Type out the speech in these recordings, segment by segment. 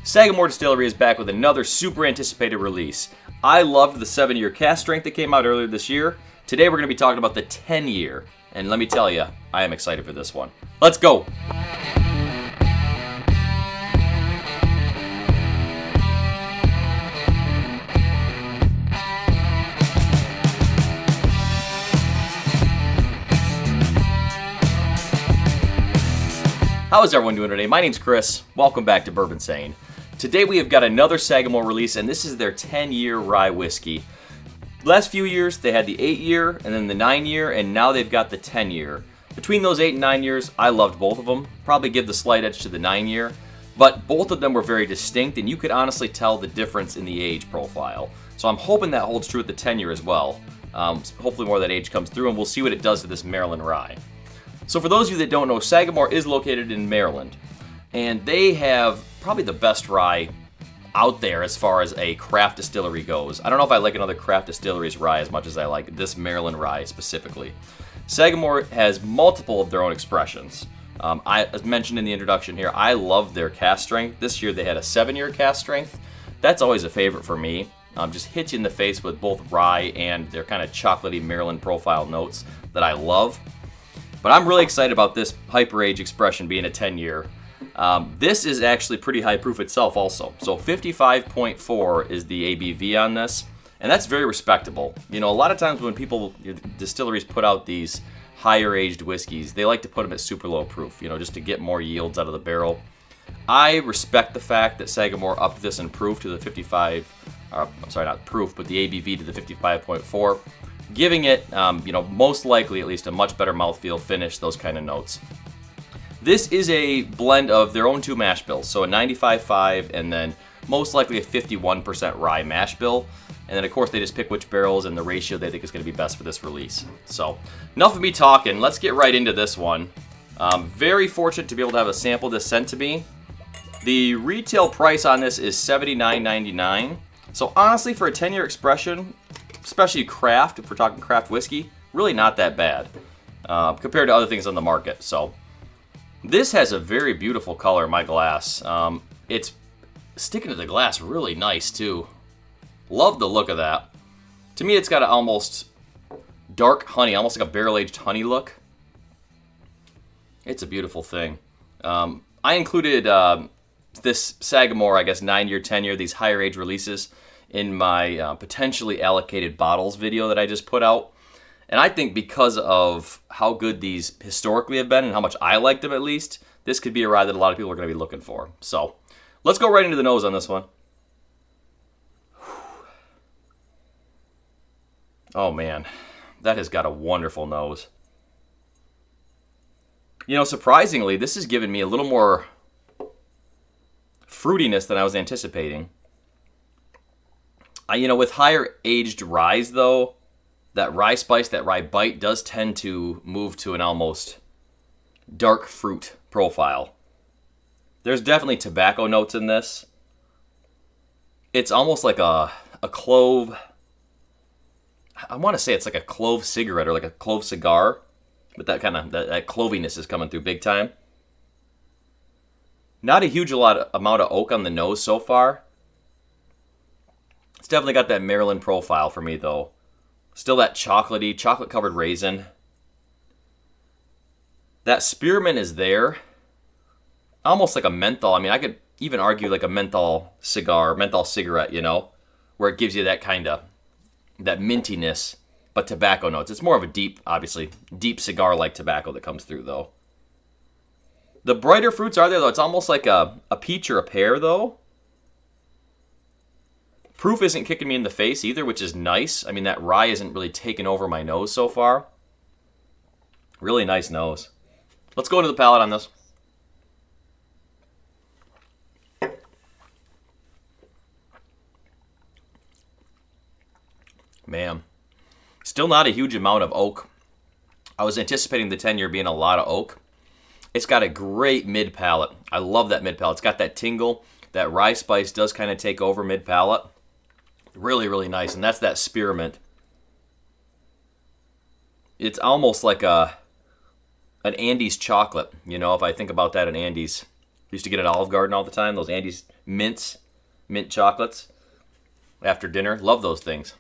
Sagamore Distillery is back with another super anticipated release. I loved the 7-year cask strength that came out earlier this year. Today we're going to be talking about the 10-year, and let me tell you, I am excited for this one. Let's go! How is everyone doing today? My name's Chris. Welcome back to Bourbinsane. Today we have got another Sagamore release, and this is their 10-year rye whiskey. Last few years they had the 8-year and then the 9-year, and now they've got the 10-year. Between those 8 and 9 years, I loved both of them. Probably give the slight edge to the 9-year, but both of them were very distinct, and you could honestly tell the difference in the age profile. So I'm hoping that holds true with the 10-year as well. Hopefully more of that age comes through, and we'll see what it does to this Maryland rye. So for those of you that don't know, Sagamore is located in Maryland, and they have probably the best rye out there as far as a craft distillery goes. I don't know if I like another craft distillery's rye as much as I like this Maryland rye specifically. Sagamore has multiple of their own expressions. As mentioned in the introduction here, I love their cask strength. This year they had a 7-year cask strength. That's always a favorite for me. Just hits you in the face with both rye and their kind of chocolatey Maryland profile notes that I love. But I'm really excited about this hyper age expression being a 10-year. This is actually pretty high proof itself also. So 55.4 is the ABV on this, and that's very respectable. You know, a lot of times when distilleries put out these higher aged whiskeys, they like to put them at super low proof, you know, just to get more yields out of the barrel. I respect the fact that Sagamore upped this in proof to the 55, I'm sorry, not proof, but the ABV to the 55.4. Giving it, most likely at least a much better mouthfeel, finish, those kind of notes. This is a blend of their own 2 mash bills, so a 95.5 and then most likely a 51% rye mash bill. And then of course they just pick which barrels and the ratio they think is going to be best for this release. So enough of me talking, let's get right into this one. Very fortunate to be able to have a sample this sent to me. The retail price on this is $79.99. So honestly, for a 10-year expression, especially craft, if we're talking craft whiskey, really not that bad compared to other things on the market. So this has a very beautiful color in my glass. It's sticking to the glass really nice too. Love the look of that. To me, it's got an almost dark honey, almost like a barrel-aged honey look. It's a beautiful thing. I included this Sagamore, 9-year, 10-year, these higher age releases in my potentially allocated bottles video that I just put out. And I think because of how good these historically have been and how much I like them at least, this could be a rye that a lot of people are going to be looking for. So let's go right into the nose on this one. Oh man, that has got a wonderful nose. You know, surprisingly, this has given me a little more fruitiness than I was anticipating. With higher aged ryes though, that rye spice, that rye bite does tend to move to an almost dark fruit profile. There's definitely tobacco notes in this. It's almost like a clove. I want to say it's like a clove cigarette or like a clove cigar, but that kind of that cloviness is coming through big time. Not a huge amount of oak on the nose so far. It's definitely got that Maryland profile for me, though. Still that chocolatey, chocolate-covered raisin. That spearmint is there. Almost like a menthol. I mean, I could even argue like a menthol cigar, menthol cigarette, where it gives you that kind of, that mintiness, but tobacco notes. It's more of a deep cigar-like tobacco that comes through, though. The brighter fruits are there, though. It's almost like a peach or a pear, though. Proof isn't kicking me in the face either, which is nice. I mean, that rye isn't really taking over my nose so far. Really nice nose. Let's go into the palate on this. Man, still not a huge amount of oak. I was anticipating the 10-year being a lot of oak. It's got a great mid-palate. I love that mid-palate. It's got that tingle. That rye spice does kind of take over mid-palate. Really, really nice. And that's that spearmint. It's almost like an Andes chocolate. If I think about that, an Andes Used to get at Olive Garden all the time, those Andes mint chocolates after dinner. Love those things.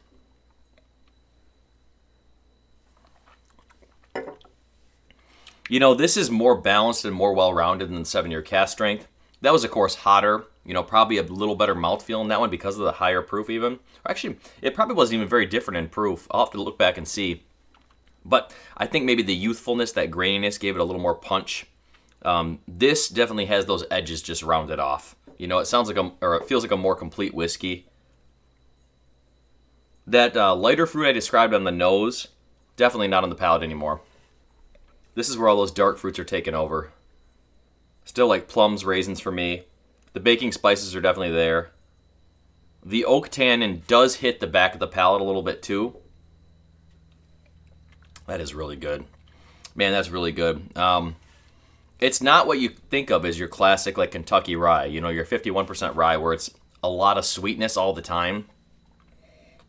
You know, this is more balanced and more well-rounded than the 7-year cask strength. That was, of course, hotter. You know, probably a little better mouthfeel in that one because of the higher proof even. Actually, it probably wasn't even very different in proof. I'll have to look back and see. But I think maybe the youthfulness, that graininess, gave it a little more punch. This definitely has those edges just rounded off. You know, it sounds like it feels like a more complete whiskey. That lighter fruit I described on the nose, definitely not on the palate anymore. This is where all those dark fruits are taking over. Still like plums, raisins for me. The baking spices are definitely there. The oak tannin does hit the back of the palate a little bit too. That is really good. Man, that's really good. It's not what you think of as your classic like Kentucky rye. You know, your 51% rye where it's a lot of sweetness all the time.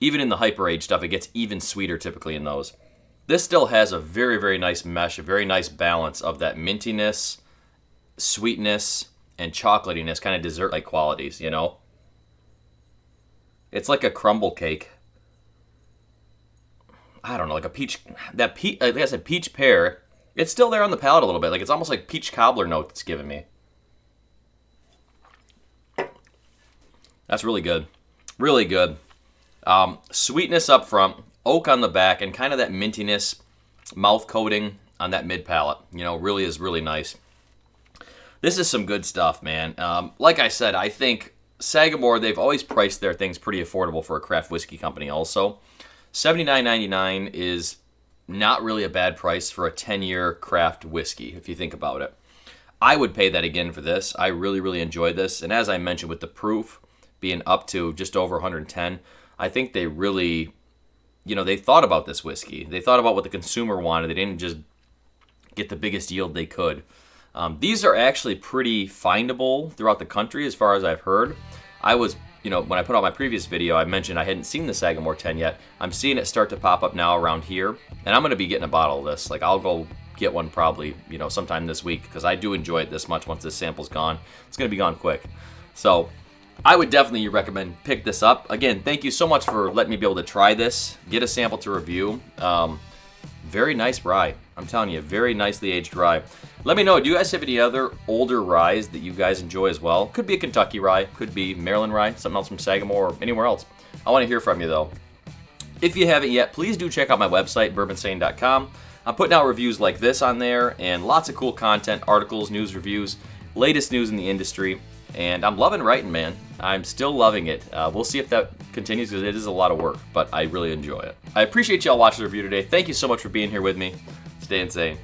Even in the hyper-aged stuff, it gets even sweeter typically in those. This still has a very, very nice mesh, a very nice balance of that mintiness, sweetness, and chocolatiness, kind of dessert-like qualities, you know? It's like a crumble cake. I don't know, like a peach, like I said, peach pear. It's still there on the palate a little bit. Like it's almost like peach cobbler note it's giving me. That's really good. Really good. Sweetness up front, oak on the back, and kind of that mintiness, mouth coating on that mid palate. You know, really is really nice. This is some good stuff, man. Like I said, I think Sagamore, they've always priced their things pretty affordable for a craft whiskey company also. $79.99 is not really a bad price for a 10-year craft whiskey, if you think about it. I would pay that again for this. I really, really enjoyed this. And as I mentioned, with the proof being up to just over 110, I think they really, you know, they thought about this whiskey. They thought about what the consumer wanted. They didn't just get the biggest yield they could. These are actually pretty findable throughout the country as far as I've heard. I was, you know, when I put out my previous video, I mentioned I hadn't seen the Sagamore 10 yet. I'm seeing it start to pop up now around here, and I'm going to be getting a bottle of this. Like, I'll go get one probably, you know, sometime this week because I do enjoy it this much once this sample's gone. It's going to be gone quick. So I would definitely recommend pick this up. Again, thank you so much for letting me be able to try this, get a sample to review. Very nice rye. I'm telling you, very nicely aged rye. Let me know, do you guys have any other older ryes that you guys enjoy as well? Could be a Kentucky rye, could be Maryland rye, something else from Sagamore, or anywhere else. I want to hear from you though. If you haven't yet, please do check out my website, bourbinsane.com. I'm putting out reviews like this on there and lots of cool content, articles, news, reviews, latest news in the industry. And I'm loving writing, man. I'm still loving it. We'll see if that continues because it is a lot of work, but I really enjoy it. I appreciate y'all watching the review today. Thank you so much for being here with me. Stay insane.